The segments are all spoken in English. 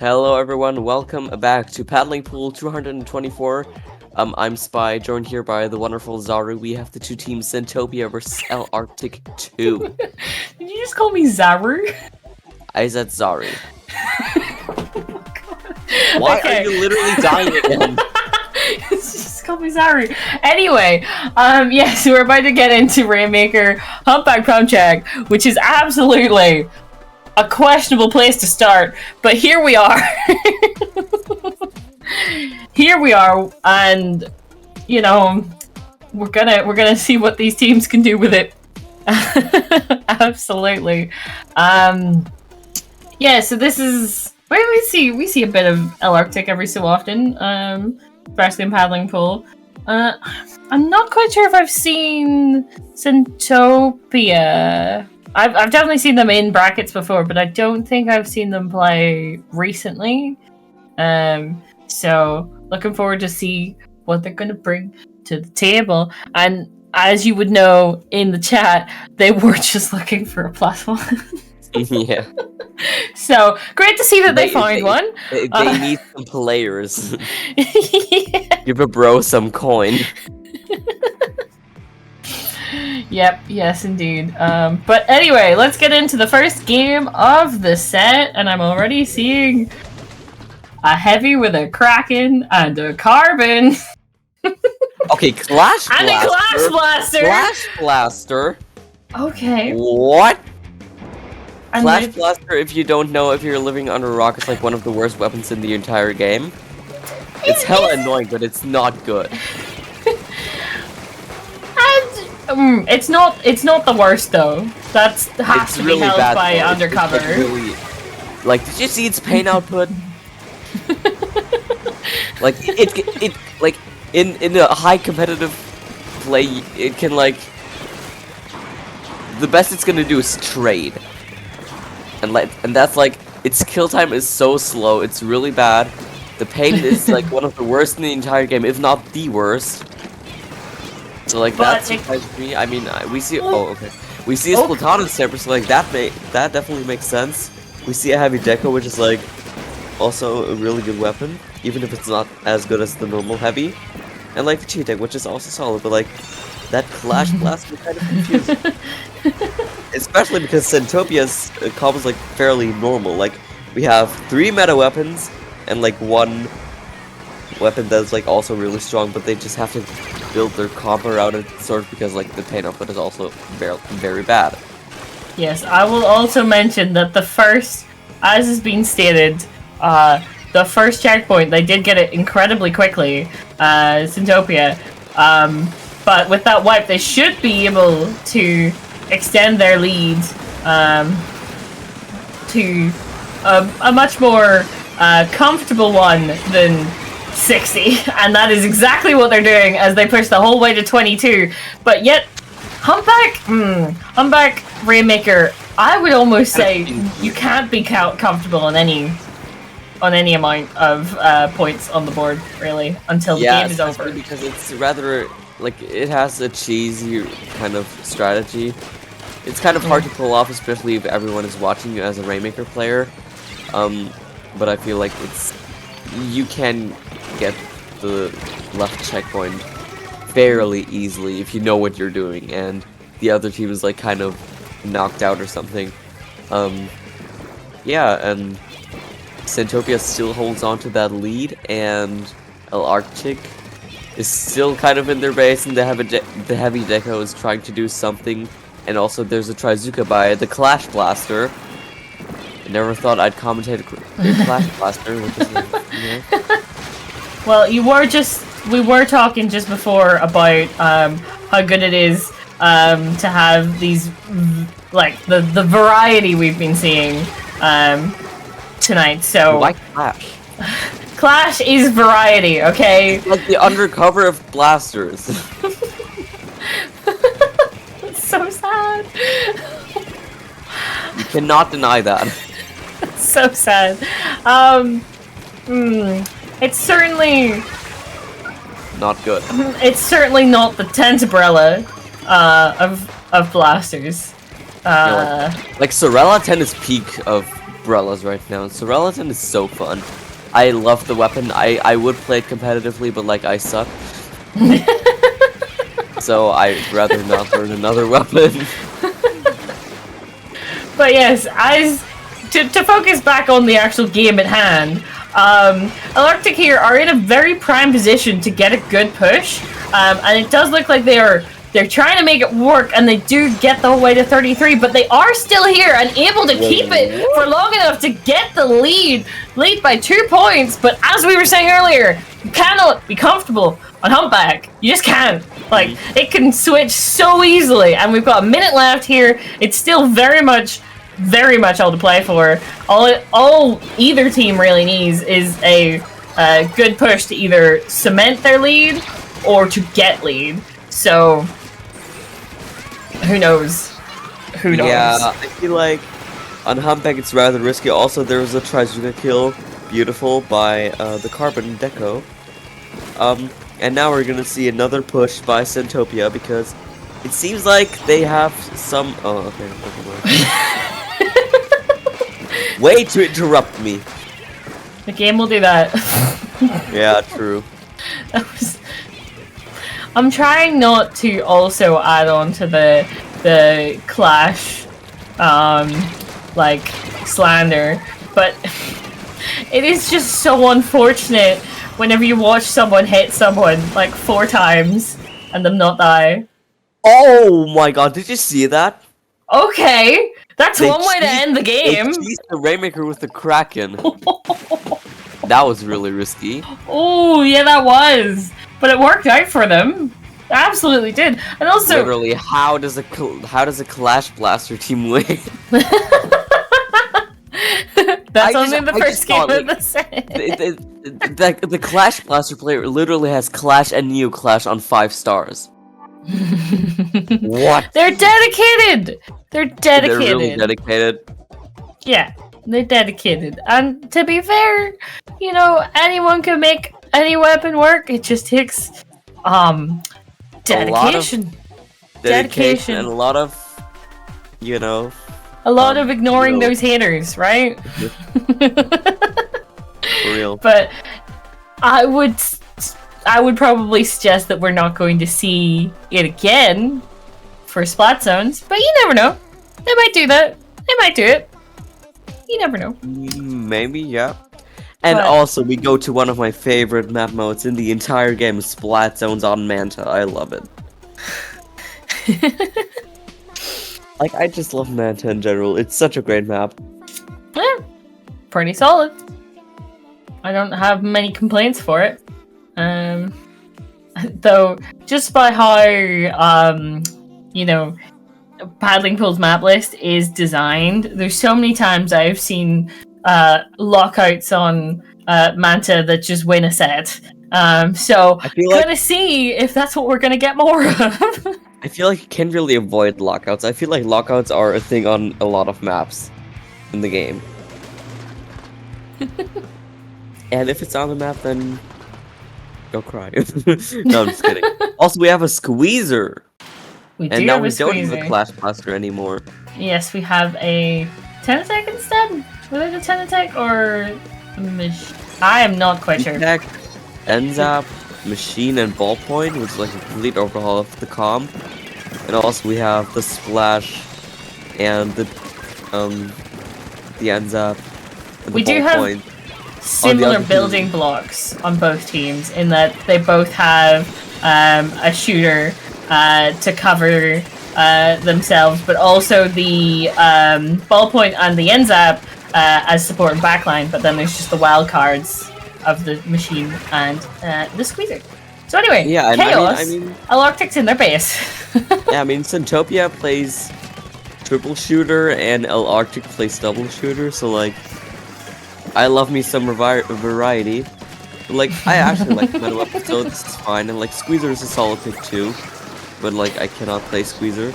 Hello everyone, welcome back to Paddling Pool 224. I'm Spy, joined here by the wonderful Zaru. We have the two teams Centopia versus EL Arctic2. Did you just call me Zaru? I said Zaru. Oh Why okay. are you literally dying again? Just call me Zaru. Anyway, yes, we're about to get into Rainmaker Humpback Pumptrack, which is absolutely a questionable place to start, but here we are. Here we are, and you know, we're gonna see what these teams can do with it. Absolutely. Yeah, so this is where we see a bit of EL Arctic every so often, especially in paddling pool. I'm not quite sure if I've seen Centopia. I've definitely seen them in brackets before, but I don't think I've seen them play recently. So looking forward to see what they're gonna bring to the table. And as you would know in the chat, they were just looking for a +1. Yeah. So great to see that they found one. They need some players. Yeah. Give a bro some coin. Yep, yes indeed. But anyway, let's get into the first game of the set, and I'm already seeing a heavy with a kraken and a carbon. Okay, Clash Blaster. And a Clash Blaster! Clash Blaster? Okay. What? And Clash Blaster, if you don't know, if you're living under a rock, it's like one of the worst weapons in the entire game. It's hella annoying, but it's not good. And it's not the worst though. That has to be held bad, by though. undercover. It's really, like, did you see its pain output? Like it like in a high competitive play, it can like the best it's gonna do is trade, and that's like its kill time is so slow. It's really bad. The pain is like one of the worst in the entire game, if not the worst. So like that surprised me. I mean, we see. Oh, okay. We see a Splatoon stepper, so like that definitely makes sense. We see a heavy deco, which is like also a really good weapon, even if it's not as good as the normal heavy. And like the cheat deck, which is also solid, but like that Clash Blast is kind of confusing. Especially because Centopia's combo is like fairly normal. Like we have 3 meta weapons and like 1 weapon that's like also really strong, but they just have to build their combo around it, sort of, because like the pain output is also very, very bad. Yes, I will also mention that the first, as has been stated, the first checkpoint, they did get it incredibly quickly, Centopia, but with that wipe they should be able to extend their lead to a much more comfortable one than 60, and that is exactly what they're doing as they push the whole way to 22. But yet, Humpback Rainmaker, I would almost say you can't be comfortable on any amount of points on the board, really, until the game is over. Because it's rather like it has a cheesy kind of strategy. It's kind of hard to pull off, especially if everyone is watching you as a Rainmaker player. But I feel like you can get the left checkpoint fairly easily if you know what you're doing, and the other team is like kind of knocked out or something. Yeah, and Centopia still holds on to that lead, and EL Arctic is still kind of in their base, and the heavy deco is trying to do something. And also there's a Trizuka by the Clash Blaster. I never thought I'd commentate a Clash Blaster, which is like, you know. Well, we were talking just before about how good it is to have these, like, the variety we've been seeing tonight, so... Why Clash? Clash is variety, okay? It's like the undercover of blasters. It's so sad. You cannot deny that. It's so sad. It's certainly not good. It's certainly not the tent umbrella of blasters. Like Sorella 10 is peak of umbrellas right now. Sorelaton is so fun. I love the weapon. I would play it competitively, but like I suck. So I'd rather not learn another weapon. But yes, as to focus back on the actual game at hand, EL Arctic here are in a very prime position to get a good push, and it does look like they're trying to make it work, and they do get the whole way to 33, but they are still here and able to keep it for long enough to get the lead by 2 points. But as we were saying earlier, you cannot be comfortable on Humpback. You just can't. Like, it can switch so easily, and we've got a minute left here. It's still very much all to play for. All either team really needs is a good push to either cement their lead or to get lead. So, who knows? Who knows? Yeah, I feel like on Humpback it's rather risky. Also, there was a Trizuka kill, beautiful, by the Carbon Deco. And now we're gonna see another push by Centopia because it seems like they have some. Oh, okay. Way to interrupt me. The game will do that. Yeah, true. I'm trying not to also add on to the Clash, like, slander, but it is just so unfortunate whenever you watch someone hit someone like 4 times and them not die. Oh my god, did you see that? Okay, that's one way to end the game. They cheesed the Rainmaker with the Kraken. That was really risky. Oh, yeah, that was. But it worked out for them. It absolutely did. And also, literally, how does a Clash Blaster team win? That's only the first game of the set. The Clash Blaster player literally has Clash and Neo Clash on 5 stars. What? They're dedicated! They're dedicated. They're really dedicated. Yeah, they're dedicated. And to be fair, you know, anyone can make any weapon work. It just takes, dedication. Dedication and a lot of, you know... A lot of ignoring those haters, right? For real. But I would probably suggest that we're not going to see it again for Splat Zones, but you never know. They might do that. They might do it. You never know. Maybe, yeah. And also, we go to one of my favorite map modes in the entire game, Splat Zones on Manta. I love it. Like, I just love Manta in general. It's such a great map. Yeah, pretty solid. I don't have many complaints for it. Though, just by how, you know, Paddling Pool's map list is designed, there's so many times I've seen lockouts on Manta that just win a set. So, gonna see if that's what we're gonna get more of. I feel like you can't really avoid lockouts. I feel like lockouts are a thing on a lot of maps in the game. And if it's on the map, then go cry. No, I'm just kidding. Also, we have a Squeezer. We do and now have we a don't Squeezer. have a Clash Blaster anymore. Yes, we have a 10 attack instead? Was it a 10 attack or I am not quite sure. Attack, Enzap, Machine, and Ballpoint, which is like a complete overhaul of the comp. And also we have the Splash and the Enzap and the We do Ballpoint. have similar building blocks on both teams in that they both have a shooter to cover themselves, but also the Ballpoint and the Enzap as support and backline, but then there's just the wild cards of the Machine and the Squeezer. So anyway, yeah, Chaos, I mean, EL Arctic's in their base. yeah, I mean, Centopia plays triple shooter and EL Arctic plays double shooter, so like, I love me some variety. But, like, I actually like meta weapons, so this is fine. And like, Squeezer is a solid pick too, but like, I cannot play Squeezer.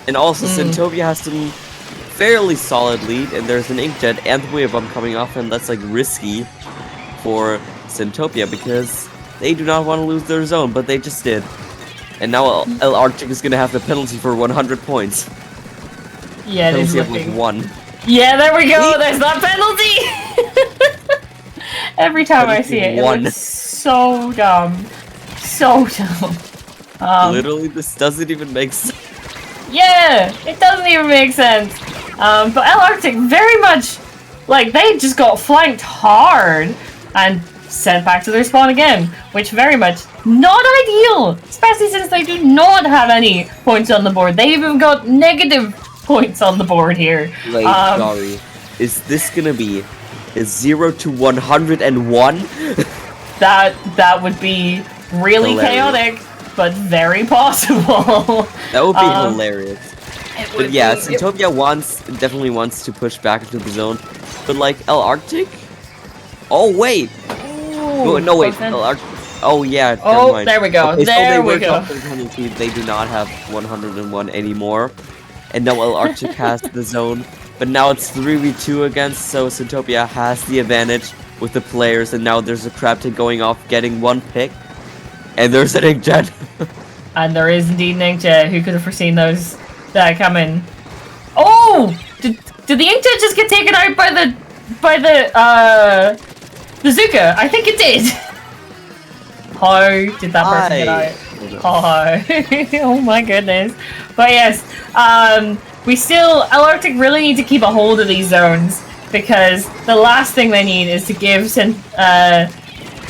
And also, Centopia has some fairly solid lead, and there's an Inkjet and the Wave Bomb coming off, and that's like risky for Centopia because they do not want to lose their zone, but they just did. And now EL Arctic is gonna have the penalty for 100 points. Yeah, it is penalty of looking like 1. Yeah, there we go. There's that penalty. Every time I see it, it looks so dumb. So dumb. Literally, this doesn't even make sense. Yeah, it doesn't even make sense. But EL Arctic very much, like, they just got flanked hard and sent back to their spawn again, which very much not ideal, especially since they do not have any points on the board. They even got negative points on the board here. Wait, sorry. Is this gonna be a 0 to 101? That would be really chaotic, but very possible. That would be hilarious. But yeah, Centopia definitely wants to push back into the zone. But like EL Arctic? Oh wait! No wait, EL Arctic. Oh yeah. Oh, there we go. Okay, there we go. They do not have 101 anymore, and now EL Arctic has the zone. But now it's 3v2 against, so Centopia has the advantage with the players, and now there's a Crabton going off, getting one pick, and there's an Inkjet. And there is indeed an Inkjet. Who could have foreseen those coming? Oh! Did the Inkjet just get taken out by the Zuka? I think it did. How did that person get out? Oh, oh my goodness. But yes, we still, EL Arctic really need to keep a hold of these zones, because the last thing they need is to give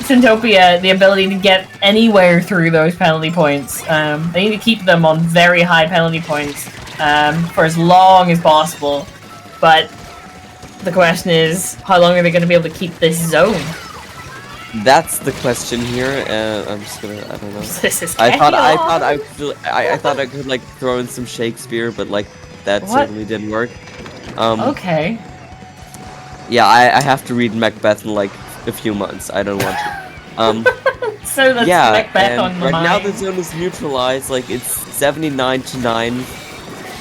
Centopia the ability to get anywhere through those penalty points. They need to keep them on very high penalty points for as long as possible. But the question is, how long are they going to be able to keep this zone? That's the question here. I'm just gonna, I don't know. This is I thought I could like throw in some Shakespeare, but like that certainly didn't work. Okay. Yeah, I have to read Macbeth in like a few months. I don't want to. So that's Macbeth on the right mind. now the zone is neutralized. Like it's 79 to 9,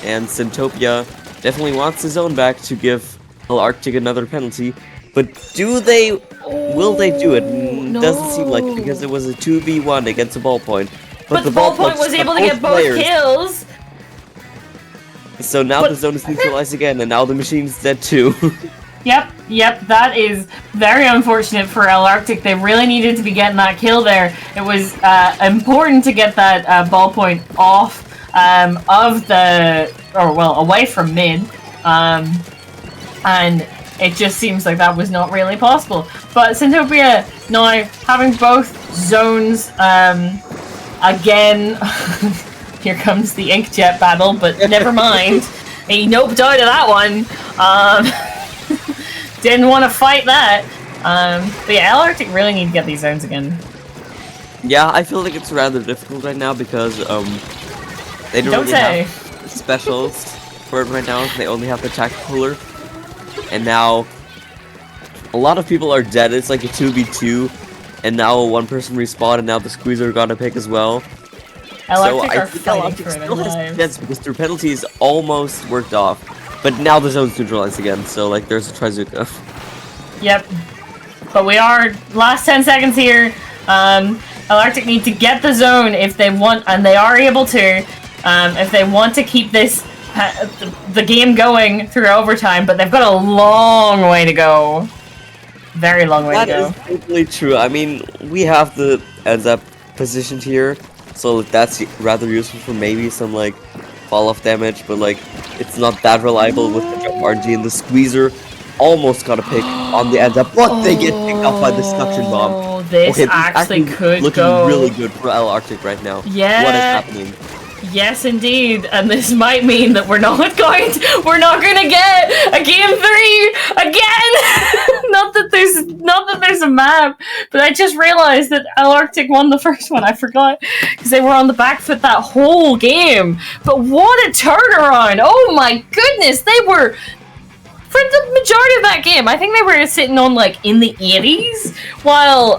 and Centopia definitely wants the zone back to give EL Arctic another penalty. But will they do it? No. Doesn't seem like it, because it was a 2v1 against a ballpoint. But the ballpoint was able to get both kills. So now the zone is neutralized again, and now the machine's dead too. Yep, that is very unfortunate for EL Arctic. They really needed to be getting that kill there. It was important to get that ballpoint off away from mid. And it just seems like that was not really possible. But Centopia now having both zones again. Here comes the Inkjet battle, but never mind. He noped out of that one. Didn't want to fight that. But yeah, EL Arctic really need to get these zones again. Yeah, I feel like it's rather difficult right now because they don't really have specials for it right now. They only have the attack puller. And now a lot of people are dead. It's like a 2v2, and now one person respawned, and now the squeezer got a pick as well. So I think EL Arctic still has a chance because their penalty is almost worked off. But now the zone's neutralized again, so like there's a Trizuka. Yep. But we are last 10 seconds here. EL Arctic need to get the zone if they want, and they are able to, if they want to keep this the game going through overtime. But they've got a long way to go. Very long way to go. That is totally true. I mean, we have the ends up positioned here, so that's rather useful for maybe some like fall-off damage, but like it's not that reliable with the jump RNG, and the squeezer almost got a pick on the end up, but they get picked up by the suction bomb. This actually could looking really good for EL Arctic right now. Yeah. What is happening? Yes, indeed, and this might mean that we're not going to get a game 3 again. not that there's a map, but I just realized that EL Arctic won the first one. I forgot because they were on the back foot that whole game. But what a turnaround! Oh my goodness, they were. For the majority of that game, I think they were sitting on like in the 80s, while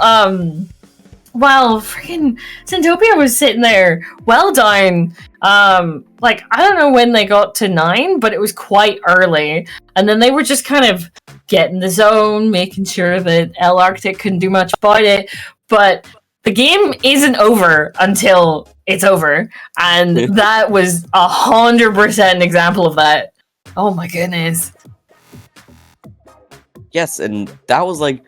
freaking Centopia was sitting there well down. Like I don't know when they got to 9, but it was quite early, and then they were just kind of getting the zone, making sure that EL Arctic couldn't do much about it. But the game isn't over until it's over, and that was 100% an example of that. Oh my goodness. Yes, and that was like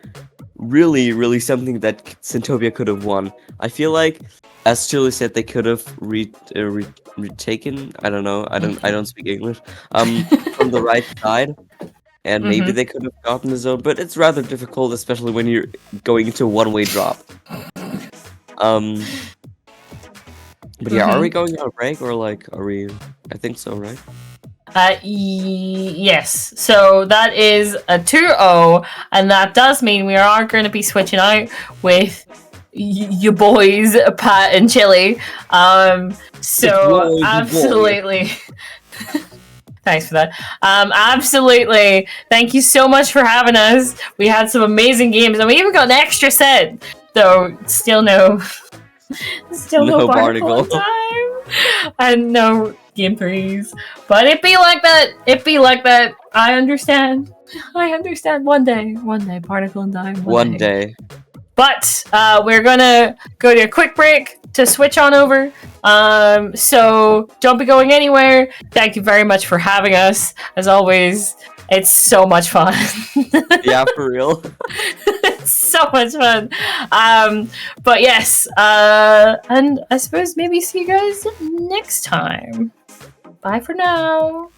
really, really something that Centopia could have won. I feel like, as Chili said, they could have retaken. I don't know. I don't speak English. From the right side, and maybe Mm-hmm. they could have gotten the zone. But it's rather difficult, especially when you're going into a one-way drop. But yeah, are we going on a break or like are we? I think so, right? Yes. So that is a 2-0, and that does mean we are going to be switching out with your boys, Pat and Chili. So Boy, boy. absolutely. Thanks for that. Absolutely. Thank you so much for having us. We had some amazing games, and we even got an extra set. Though still no No barnacle in barnacle. time, and no game threes. But it be like that. It be like that. I understand. I understand. One day, barnacle in time. One day. But we're gonna go to a quick break to switch on over. So don't be going anywhere. Thank you very much for having us. As always, it's so much fun. Yeah, for real. It's so much fun. But yes, and I suppose maybe see you guys next time. Bye for now.